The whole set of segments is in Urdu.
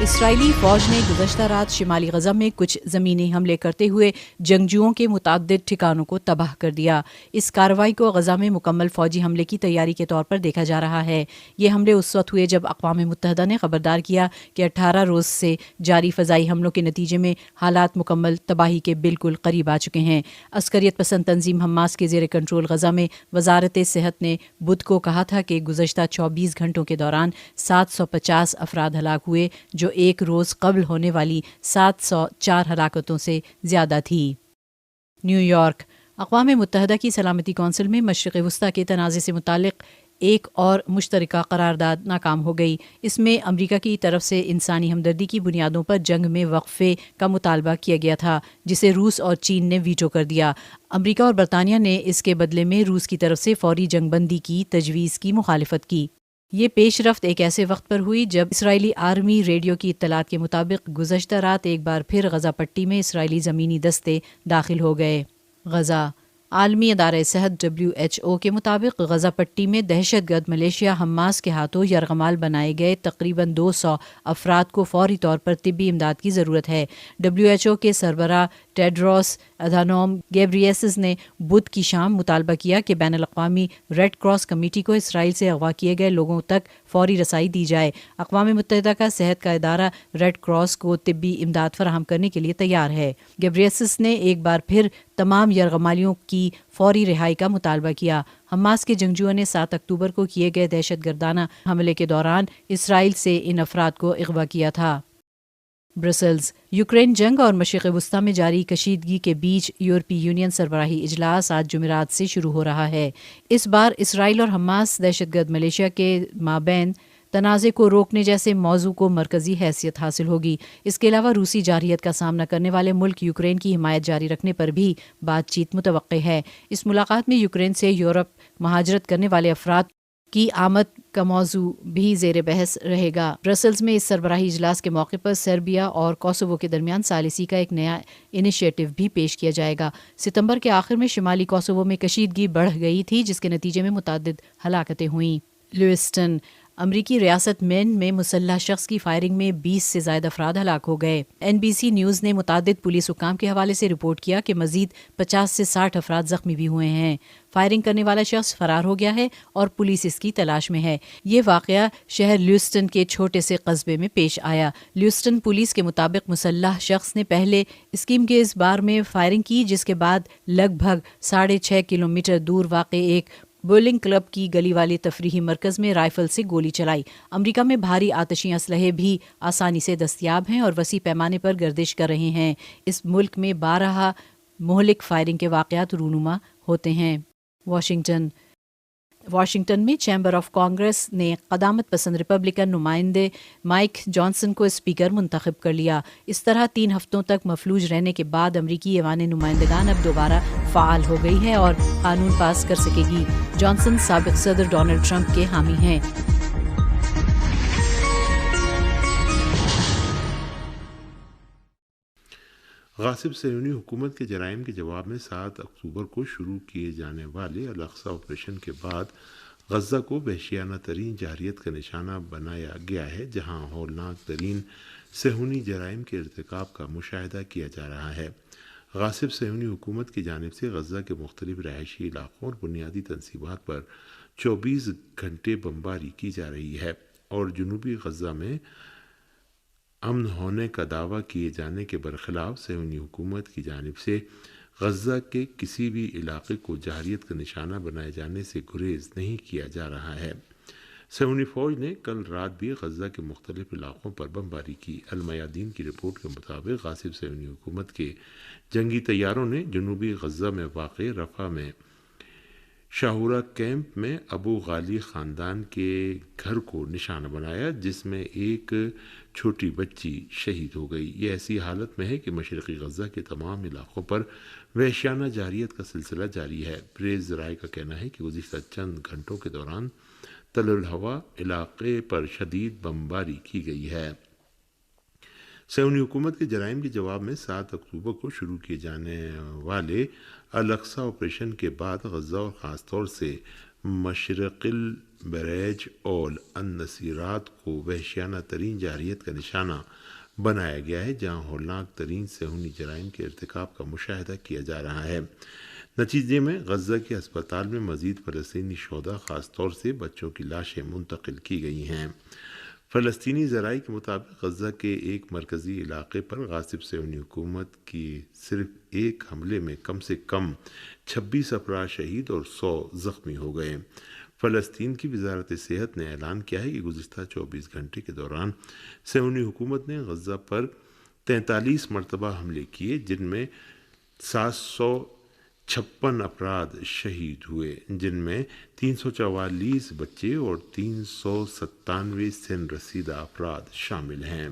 اسرائیلی فوج نے گزشتہ رات شمالی غزہ میں کچھ زمینی حملے کرتے ہوئے جنگجوؤں کے متعدد ٹھکانوں کو تباہ کر دیا۔ اس کارروائی کو غزہ میں مکمل فوجی حملے کی تیاری کے طور پر دیکھا جا رہا ہے۔ یہ حملے اس وقت ہوئے جب اقوام متحدہ نے خبردار کیا کہ 18 روز سے جاری فضائی حملوں کے نتیجے میں حالات مکمل تباہی کے بالکل قریب آ چکے ہیں۔ عسکریت پسند تنظیم حماس کے زیر کنٹرول غزہ میں وزارت صحت نے بدھ کو کہا تھا کہ گزشتہ 24 گھنٹوں کے دوران 750 افراد ہلاک ہوئے، جو ایک روز قبل ہونے والی 704 ہلاکتوں سے زیادہ تھی۔ New York. اقوام متحدہ کی سلامتی کونسل میں مشرق وسطیٰ کے تنازع سے متعلق ایک اور مشترکہ قرارداد ناکام ہو گئی۔ اس میں امریکہ کی طرف سے انسانی ہمدردی کی بنیادوں پر جنگ میں وقفے کا مطالبہ کیا گیا تھا، جسے روس اور چین نے ویٹو کر دیا۔ امریکہ اور برطانیہ نے اس کے بدلے میں روس کی طرف سے فوری جنگ بندی کی تجویز کی مخالفت کی۔ یہ پیش رفت ایک ایسے وقت پر ہوئی جب اسرائیلی آرمی ریڈیو کی اطلاعات کے مطابق گزشتہ رات ایک بار پھر غزہ پٹی میں اسرائیلی زمینی دستے داخل ہو گئے۔ غزہ۔ عالمی ادارہ صحت WHO کے مطابق غزہ پٹی میں دہشت گرد ملیشیا حماس کے ہاتھوں یرغمال بنائے گئے تقریباً 200 افراد کو فوری طور پر طبی امداد کی ضرورت ہے۔ WHO کے سربراہ ٹیڈروس ادھانوم گیبریسس نے بدھ کی شام مطالبہ کیا کہ بین الاقوامی ریڈ کراس کمیٹی کو اسرائیل سے اغوا کیے گئے لوگوں تک فوری رسائی دی جائے۔ اقوام متحدہ کا صحت کا ادارہ ریڈ کراس کو طبی امداد فراہم کرنے کے لیے تیار ہے۔ گیبریسس نے ایک بار پھر تمام یرغمالیوں کی فوری رہائی کا مطالبہ کیا۔ حماس کے جنگجوؤں نے 7 اکتوبر کو کیے گئے دہشت گردانہ حملے کے دوران اسرائیل سے ان افراد کو اغوا کیا تھا۔ برسلز۔ یوکرین جنگ اور مشرق وسطیٰ میں جاری کشیدگی کے بیچ یورپی یونین سربراہی اجلاس آج جمعرات سے شروع ہو رہا ہے۔ اس بار اسرائیل اور حماس دہشت گرد ملیشیا کے مابین تنازع کو روکنے جیسے موضوع کو مرکزی حیثیت حاصل ہوگی۔ اس کے علاوہ روسی جارحیت کا سامنا کرنے والے ملک یوکرین کی حمایت جاری رکھنے پر بھی بات چیت متوقع ہے۔ اس ملاقات میں یوکرین سے یورپ مہاجرت کرنے والے افراد کی آمد کا موضوع بھی زیر بحث رہے گا۔ برسلز میں اس سربراہی اجلاس کے موقع پر سربیا اور کوسوو کے درمیان ثالثی کا ایک نیا انیشیٹو بھی پیش کیا جائے گا۔ ستمبر کے آخر میں شمالی کوسوو میں کشیدگی بڑھ گئی تھی، جس کے نتیجے میں متعدد ہلاکتیں ہوئیں۔ لیوسٹن۔ امریکی ریاست مین میں مسلح شخص کی فائرنگ میں 20 سے زائد افراد ہلاک ہو گئے۔ NBC نیوز نے متعدد پولیس حکام کے حوالے سے رپورٹ کیا کہ مزید 50 سے 60 افراد زخمی بھی ہوئے ہیں۔ فائرنگ کرنے والا شخص فرار ہو گیا ہے اور پولیس اس کی تلاش میں ہے۔ یہ واقعہ شہر لیوسٹن کے چھوٹے سے قصبے میں پیش آیا۔ لیوسٹن پولیس کے مطابق مسلح شخص نے پہلے اسکیم کے اس بار میں فائرنگ کی، جس کے بعد لگ بھگ 6.5 کلومیٹر دور واقع ایک بولنگ کلب کی گلی والے تفریحی مرکز میں رائفل سے گولی چلائی۔ امریکہ میں بھاری آتشی اسلحے بھی آسانی سے دستیاب ہیں اور وسیع پیمانے پر گردش کر رہے ہیں۔ اس ملک میں 12 مہلک فائرنگ کے واقعات رونما ہوتے ہیں۔ واشنگٹن میں چیمبر آف کانگریس نے قدامت پسند ریپبلکن نمائندے مائک جانسن کو اسپیکر منتخب کر لیا۔ اس طرح 3 ہفتوں تک مفلوج رہنے کے بعد امریکی ایوان نمائندگان اب دوبارہ فعال ہو گئی ہے اور قانون پاس کر سکے گی۔ جانسن سابق صدر ڈونلڈ ٹرمپ کے حامی ہیں۔ غاصب صہیونی حکومت کے جرائم کے جواب میں 7 اکتوبر کو شروع کیے جانے والے الاقصی آپریشن کے بعد غزہ کو وحشیانہ ترین جارحیت کا نشانہ بنایا گیا ہے، جہاں ہولناک ترین صہیونی جرائم کے ارتکاب کا مشاہدہ کیا جا رہا ہے۔ غاصب صہیونی حکومت کی جانب سے غزہ کے مختلف رہائشی علاقوں اور بنیادی تنصیبات پر 24 گھنٹے بمباری کی جا رہی ہے اور جنوبی غزہ میں امن ہونے کا دعویٰ کیے جانے کے برخلاف صہیونی حکومت کی جانب سے غزہ کے کسی بھی علاقے کو جارحیت کا نشانہ بنائے جانے سے گریز نہیں کیا جا رہا ہے۔ صہیونی فوج نے کل رات بھی غزہ کے مختلف علاقوں پر بمباری کی۔ المیادین کی رپورٹ کے مطابق غاصب صہیونی حکومت کے جنگی طیاروں نے جنوبی غزہ میں واقع رفح میں شاہورہ کیمپ میں ابو غالی خاندان کے گھر کو نشانہ بنایا، جس میں ایک چھوٹی بچی شہید ہو گئی۔ یہ ایسی حالت میں ہے کہ مشرقی غزہ کے تمام علاقوں پر وحشیانہ جارحیت کا سلسلہ جاری ہے۔ پریس ذرائع کا کہنا ہے کہ گزشتہ چند گھنٹوں کے دوران تل الہوا علاقے پر شدید بمباری کی گئی ہے۔ صہیونی حکومت کے جرائم کے جواب میں 7 اکتوبر کو شروع کیے جانے والے الاقصی آپریشن کے بعد غزہ اور خاص طور سے مشرق البریج اور النصیرات کو وحشیانہ ترین جارحیت کا نشانہ بنایا گیا ہے، جہاں ہولناک ترین صہیونی جرائم کے ارتکاب کا مشاہدہ کیا جا رہا ہے۔ نتیجے میں غزہ کے ہسپتال میں مزید فلسطینی شہدا، خاص طور سے بچوں کی لاشیں منتقل کی گئی ہیں۔ فلسطینی ذرائع کے مطابق غزہ کے ایک مرکزی علاقے پر غاصب صہیونی حکومت کی صرف ایک حملے میں کم سے کم 26 افراد شہید اور 100 زخمی ہو گئے۔ فلسطین کی وزارت صحت نے اعلان کیا ہے کہ گزشتہ 24 گھنٹے کے دوران صہیونی حکومت نے غزہ پر 43 مرتبہ حملے کیے، جن میں 756 افراد شہید ہوئے، جن میں 344 بچے اور 397 سن رسیدہ افراد شامل ہیں۔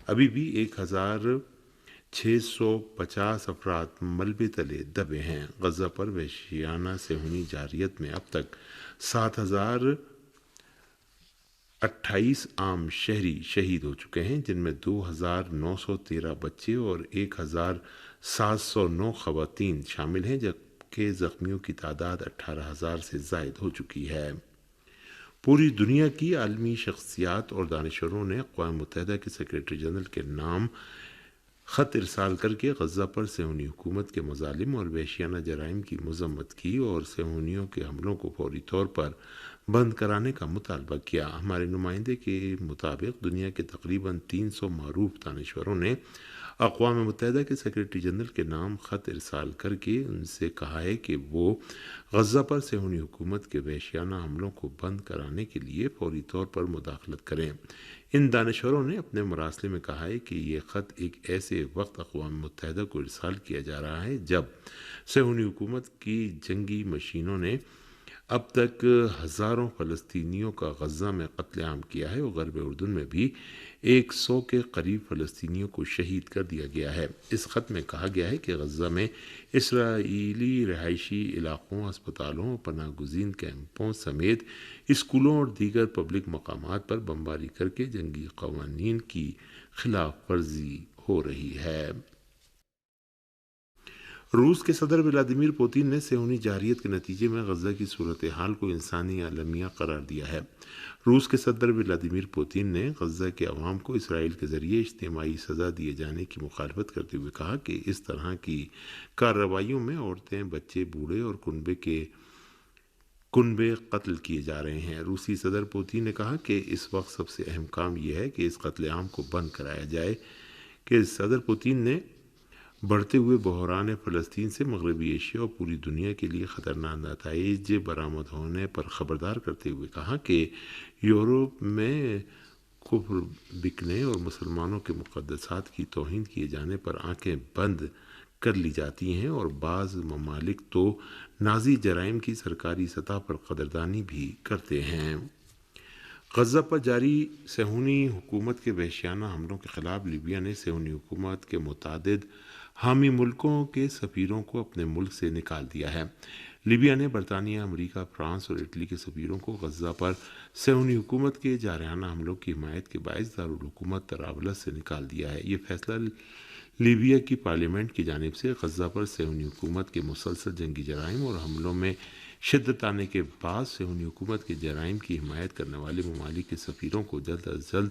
ابھی بھی 1650 افراد ملبے تلے دبے ہیں۔ غزہ پر وحشیانہ صہیونی جارحیت میں اب تک 7028 عام شہری شہید ہو چکے ہیں، جن میں 2913 بچے اور 1709 خواتین شامل ہیں، جبکہ زخمیوں کی تعداد 18000 سے زائد ہو چکی ہے۔ پوری دنیا کی عالمی شخصیات اور دانشوروں نے اقوام متحدہ کے سیکرٹری جنرل کے نام خط ارسال کر کے غزہ پر صہیونی حکومت کے مظالم اور وحشیانہ جرائم کی مذمت کی اور صہیونیوں کے حملوں کو فوری طور پر بند کرانے کا مطالبہ کیا۔ ہمارے نمائندے کے مطابق دنیا کے تقریباً 300 معروف دانشوروں نے اقوام متحدہ کے سیکرٹری جنرل کے نام خط ارسال کر کے ان سے کہا ہے کہ وہ غزہ پر صہیونی حکومت کے وحشیانہ حملوں کو بند کرانے کے لیے فوری طور پر مداخلت کریں۔ ان دانشوروں نے اپنے مراسلے میں کہا ہے کہ یہ خط ایک ایسے وقت اقوام متحدہ کو ارسال کیا جا رہا ہے جب صہیونی حکومت کی جنگی مشینوں نے اب تک ہزاروں فلسطینیوں کا غزہ میں قتل عام کیا ہے اور غرب اردن میں بھی 100 کے قریب فلسطینیوں کو شہید کر دیا گیا ہے۔ اس خط میں کہا گیا ہے کہ غزہ میں اسرائیلی رہائشی علاقوں، ہسپتالوں، پناہ گزین کیمپوں سمیت اسکولوں اور دیگر پبلک مقامات پر بمباری کر کے جنگی قوانین کی خلاف ورزی ہو رہی ہے۔ روس کے صدر ولادیمیر پوتین نے صہیونی جارحیت کے نتیجے میں غزہ کی صورتحال کو انسانی المیہ قرار دیا ہے۔ روس کے صدر ولادیمیر پوتین نے غزہ کے عوام کو اسرائیل کے ذریعے اجتماعی سزا دیے جانے کی مخالفت کرتے ہوئے کہا کہ اس طرح کی کارروائیوں میں عورتیں، بچے، بوڑھے اور کنبے قتل کیے جا رہے ہیں۔ روسی صدر پوتین نے کہا کہ اس وقت سب سے اہم کام یہ ہے کہ اس قتل عام کو بند کرایا جائے کہ صدر پوتین نے بڑھتے ہوئے بحران فلسطین سے مغربی ایشیا اور پوری دنیا کے لیے خطرناک نتائج برآمد ہونے پر خبردار کرتے ہوئے کہا کہ یورپ میں کفر بکنے اور مسلمانوں کے مقدسات کی توہین کیے جانے پر آنکھیں بند کر لی جاتی ہیں اور بعض ممالک تو نازی جرائم کی سرکاری سطح پر قدردانی بھی کرتے ہیں۔ غزہ پر جاری صہیونی حکومت کے وحشیانہ حملوں کے خلاف لیبیا نے صہیونی حکومت کے متعدد حامی ملکوں کے سفیروں کو اپنے ملک سے نکال دیا ہے۔ لیبیا نے برطانیہ، امریکہ، فرانس اور اٹلی کے سفیروں کو غزہ پر صہیونی حکومت کے جارحانہ حملوں کی حمایت کے باعث دارالحکومت طرابلس سے نکال دیا ہے۔ یہ فیصلہ لیبیا کی پارلیمنٹ کی جانب سے غزہ پر صہیونی حکومت کے مسلسل جنگی جرائم اور حملوں میں شدت آنے کے بعد صہیونی حکومت کے جرائم کی حمایت کرنے والے ممالک کے سفیروں کو جلد از جلد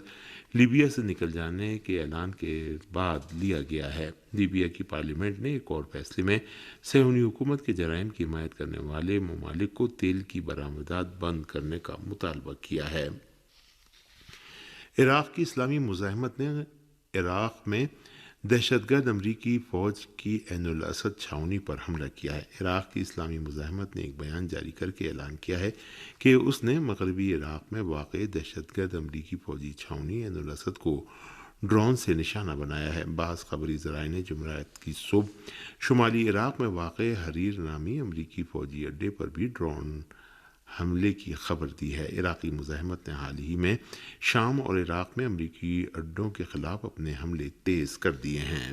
لیبیا سے نکل جانے کے اعلان کے بعد لیا گیا ہے۔ لیبیا کی پارلیمنٹ نے ایک اور فیصلے میں صہیونی حکومت کے جرائم کی حمایت کرنے والے ممالک کو تیل کی برآمدات بند کرنے کا مطالبہ کیا ہے۔ عراق کی اسلامی مزاحمت نے عراق میں دہشت گرد امریکی فوج کی عین الاسد چھاؤنی پر حملہ کیا ہے۔ عراق کی اسلامی مزاحمت نے ایک بیان جاری کر کے اعلان کیا ہے کہ اس نے مغربی عراق میں واقع دہشت گرد امریکی فوجی چھاؤنی عین الاسد کو ڈرون سے نشانہ بنایا ہے۔ بعض خبری ذرائع نے جمعرات کی صبح شمالی عراق میں واقع حریر نامی امریکی فوجی اڈے پر بھی ڈرون حملے کی خبر دی ہے۔ عراقی مزاحمت نے حال ہی میں شام اور عراق میں امریکی اڈوں کے خلاف اپنے حملے تیز کر دیے ہیں۔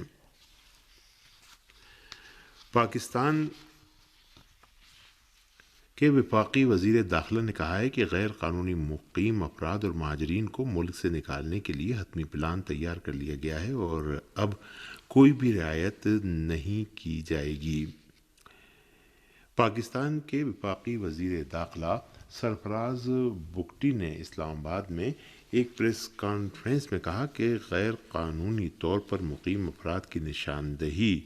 پاکستان کے وفاقی وزیر داخلہ نے کہا ہے کہ غیر قانونی مقیم افراد اور مہاجرین کو ملک سے نکالنے کے لیے حتمی پلان تیار کر لیا گیا ہے اور اب کوئی بھی رعایت نہیں کی جائے گی۔ پاکستان کے وفاقی وزیر داخلہ سرفراز بگٹی نے اسلام آباد میں ایک پریس کانفرنس میں کہا کہ غیر قانونی طور پر مقیم افراد کی نشاندہی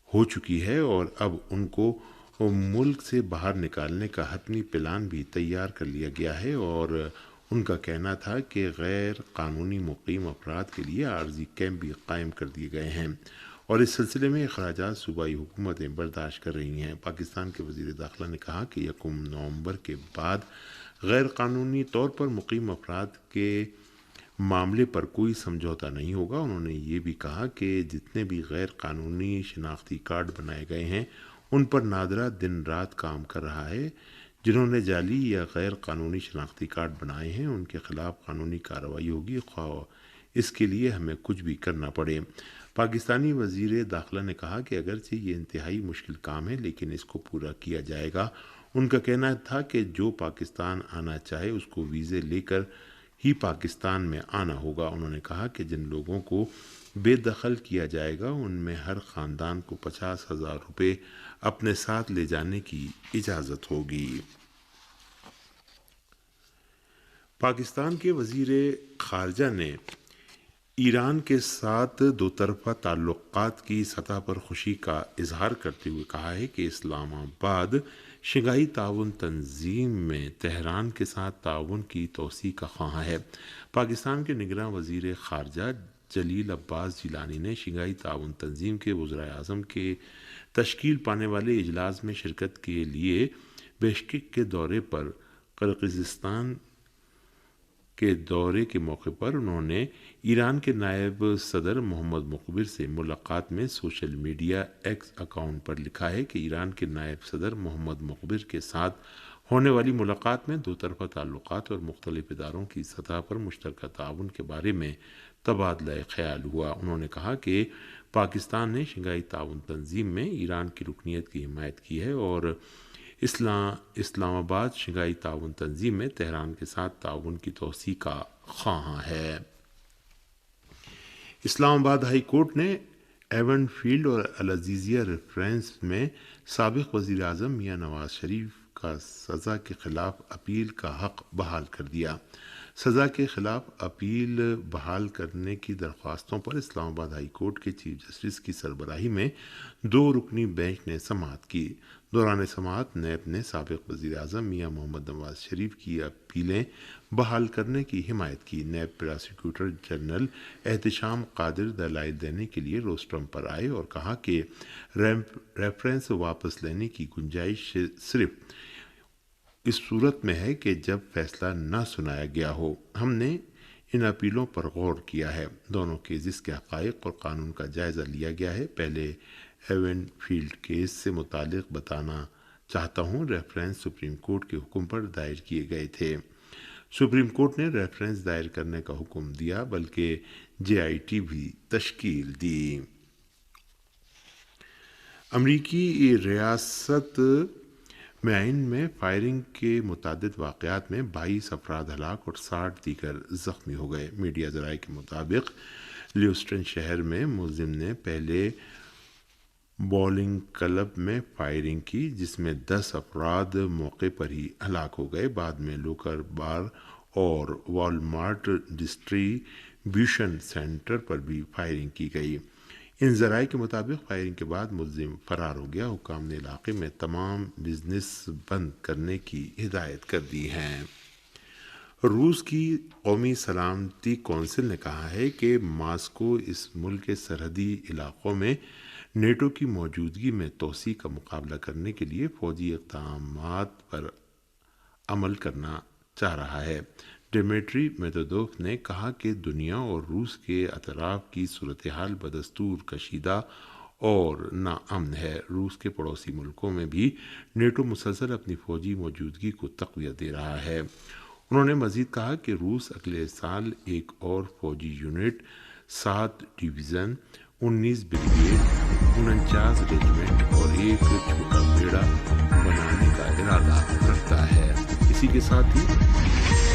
ہو چکی ہے اور اب ان کو ملک سے باہر نکالنے کا حتمی پلان بھی تیار کر لیا گیا ہے، اور ان کا کہنا تھا کہ غیر قانونی مقیم افراد کے لیے عارضی کیمپ بھی قائم کر دیے گئے ہیں اور اس سلسلے میں اخراجات صوبائی حکومتیں برداشت کر رہی ہیں۔ پاکستان کے وزیر داخلہ نے کہا کہ 1 نومبر کے بعد غیر قانونی طور پر مقیم افراد کے معاملے پر کوئی سمجھوتا نہیں ہوگا۔ انہوں نے یہ بھی کہا کہ جتنے بھی غیر قانونی شناختی کارڈ بنائے گئے ہیں ان پر نادرہ دن رات کام کر رہا ہے۔ جنہوں نے جعلی یا غیر قانونی شناختی کارڈ بنائے ہیں ان کے خلاف قانونی کارروائی ہوگی، خواہ اس کے لیے ہمیں کچھ بھی کرنا پڑے۔ پاکستانی وزیر داخلہ نے کہا کہ اگرچہ یہ انتہائی مشکل کام ہے لیکن اس کو پورا کیا جائے گا۔ ان کا کہنا تھا کہ جو پاکستان آنا چاہے اس کو ویزے لے کر ہی پاکستان میں آنا ہوگا۔ انہوں نے کہا کہ جن لوگوں کو بے دخل کیا جائے گا ان میں ہر خاندان کو 50,000 روپے اپنے ساتھ لے جانے کی اجازت ہوگی۔ پاکستان کے وزیر خارجہ نے ایران کے ساتھ دو طرفہ تعلقات کی سطح پر خوشی کا اظہار کرتے ہوئے کہا ہے کہ اسلام آباد شنگھائی تعاون تنظیم میں تہران کے ساتھ تعاون کی توسیع کا خواہاں ہے۔ پاکستان کے نگراں وزیر خارجہ جلیل عباس جیلانی نے شنگھائی تعاون تنظیم کے وزرائے اعظم کے تشکیل پانے والے اجلاس میں شرکت کے لیے بشکیک کے دورے پر قرقیزستان کے دورے کے موقع پر انہوں نے ایران کے نائب صدر محمد مقبر سے ملاقات میں سوشل میڈیا ایکس اکاؤنٹ پر لکھا ہے کہ ایران کے نائب صدر محمد مقبر کے ساتھ ہونے والی ملاقات میں دو طرفہ تعلقات اور مختلف اداروں کی سطح پر مشترکہ تعاون کے بارے میں تبادلہ خیال ہوا۔ انہوں نے کہا کہ پاکستان نے شنگھائی تعاون تنظیم میں ایران کی رکنیت کی حمایت کی ہے اور اسلام آباد شنگھائی تعاون تنظیم میں تہران کے ساتھ تعاون کی توسیع کا خواہاں ہے۔ اسلام آباد ہائی کورٹ نے ایون فیلڈ اور العزیزیہ ریفرنس میں سابق وزیر اعظم میاں نواز شریف کا سزا کے خلاف اپیل کا حق بحال کر دیا۔ سزا کے خلاف اپیل بحال کرنے کی درخواستوں پر اسلام آباد ہائی کورٹ کے چیف جسٹس کی سربراہی میں 2 رکنی بینچ نے سماعت کی۔ دوران سماعت نیب نے سابق وزیر اعظم میاں محمد نواز شریف کی اپیلیں بحال کرنے کی حمایت کی۔ نیب پراسیکیوٹر جنرل احتشام قادر دلائل دینے کے لیے روسٹرم پر آئے اور کہا کہ ریفرنس واپس لینے کی گنجائش صرف اس صورت میں ہے کہ جب فیصلہ نہ سنایا گیا ہو۔ ہم نے ان اپیلوں پر غور کیا ہے۔ دونوں کیسز کے حقائق اور قانون کا جائزہ لیا گیا ہے۔ پہلے ایون فیلڈ کیس سے متعلق بتانا چاہتا ہوں، ریفرنس سپریم کورٹ کے حکم پر دائر کیے گئے تھے۔ سپریم کورٹ نے ریفرنس دائر کرنے کا حکم دیا بلکہ JIT بھی تشکیل دی۔ امریکی ریاست میین میں فائرنگ کے متعدد واقعات میں 22 افراد ہلاک اور 60 دیگر زخمی ہو گئے۔ میڈیا ذرائع کے مطابق لیوسٹن شہر میں ملزم نے پہلے بولنگ کلب میں فائرنگ کی جس میں 10 افراد موقع پر ہی ہلاک ہو گئے۔ بعد میں لوکر بار اور والمارٹ ڈسٹریبیوشن سینٹر پر بھی فائرنگ کی گئی۔ ان ذرائع کے مطابق فائرنگ کے بعد ملزم فرار ہو گیا۔ حکام نے علاقے میں تمام بزنس بند کرنے کی ہدایت کر دی ہے۔ روس کی قومی سلامتی کونسل نے کہا ہے کہ ماسکو اس ملک کے سرحدی علاقوں میں نیٹو کی موجودگی میں توسیع کا مقابلہ کرنے کے لیے فوجی اقدامات پر عمل کرنا چاہ رہا ہے۔ ڈمیٹری میدویدوف نے کہا کہ دنیا اور روس کے اطراف کی صورتحال بدستور کشیدہ اور ناامن ہے۔ روس کے پڑوسی ملکوں میں بھی نیٹو مسلسل اپنی فوجی موجودگی کو تقویت دے رہا ہے۔ انہوں نے مزید کہا کہ روس اگلے سال ایک اور فوجی یونٹ، 7 ڈویژن، 19 بریگیڈ، 49 ریجمنٹ اور ایک چھوٹا بیڑا بنانے کا ارادہ رکھتا ہے۔ اسی کے ساتھ ہی